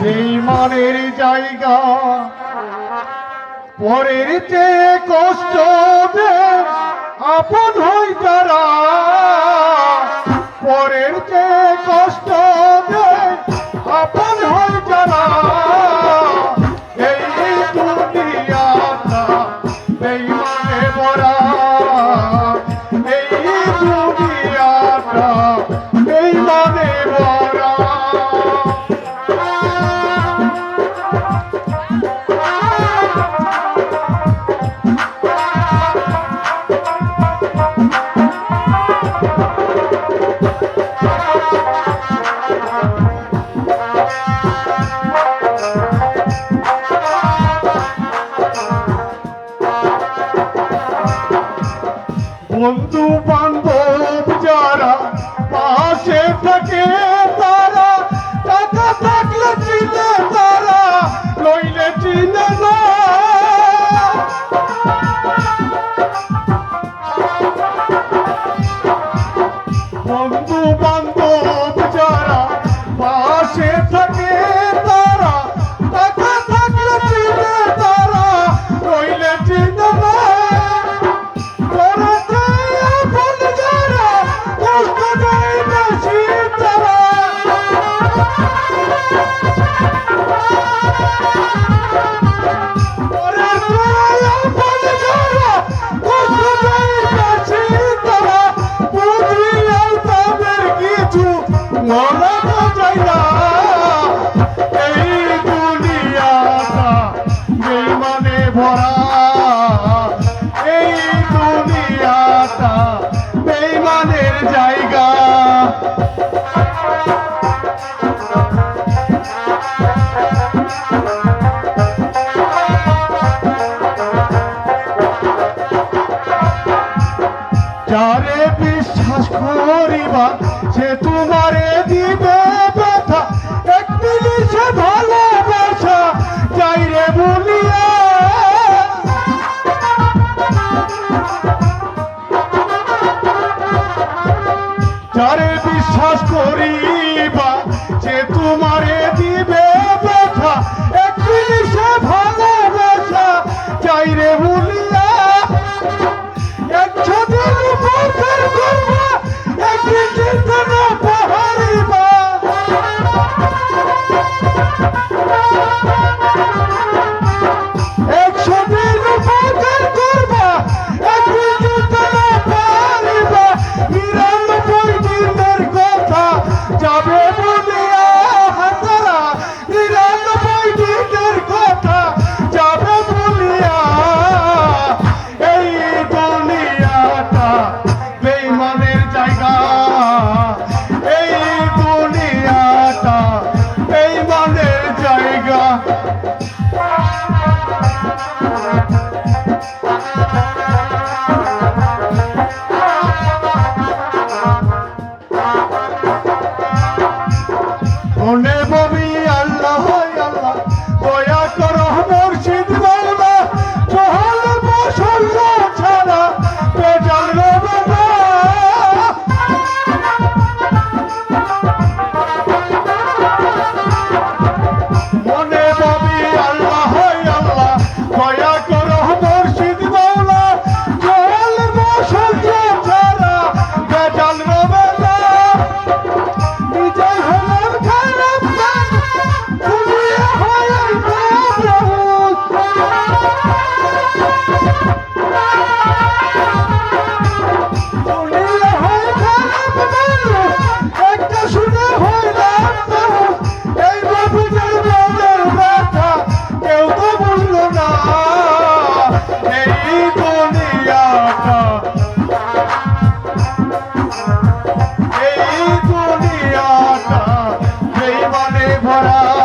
বেঈমানের জায়গা পরের চেয়ে কষ্ট দে আপন হই তারা পরের চেয়ে কষ্ট দে আপন হই তারা এই দুনিয়াটা বেঈমানে ভরা এই দুনিয়াটা বেঈমানে ভরা। বন্ধু বান্ধব যারা পাশে থাকে তারা টাকা থাকলে চিনে তারা নইলে চিনে না। বন্ধু বান্ধব যারা পাশে থাকে তারা টাকা থাকলে চিনে তারা নইলে চিনে না। ভরা এই দুনিয়াটা বেঈমানের জায়গা। যারে বিশ্বাস করিবা সে তোমারে দিবে ব্যথা এক মিনিটে ভালোবাসা যাইরে বলিয়া। যারে বিশ্বাস করিবা সে তোমারে দিবে ব্যথা এক মিনিটে ভালোবাসা যাইরে বলিয়া। একশো দিন উপকার করবা একদিন চিন্তা পাহাড়িবা। একশো দিন উপকার করবা একদিন চিন্তা পাহাড়িবা। ৯৯ দিনের কথা যাবে বলিয়া হাতারা ৯৯ দিনের কথা যাবে বলিয়া। এই দুনিয়াটা বেঈমানের জায়গা এই দুনিয়াটা বেঈমানের জায়গা। মনে ববি আল্লাহ আল্লাহ দয়া করো মুর্শিদ মাওলা চহল বসল ছাড়া বেজাল রবে না। মনে ববি আল্লাহ আল্লাহ দয়া করো মুর্শিদ মাওলা চহল বসল ছাড়া বেজাল রবে না। নিজেই হলাম খারাপ দুনিয়া হয় একটা শুনে হইলাম এই বাবুদের মনের ব্যথা কেউ তো বলল না। এই দুনিয়াটা বেঈমানে ভরা।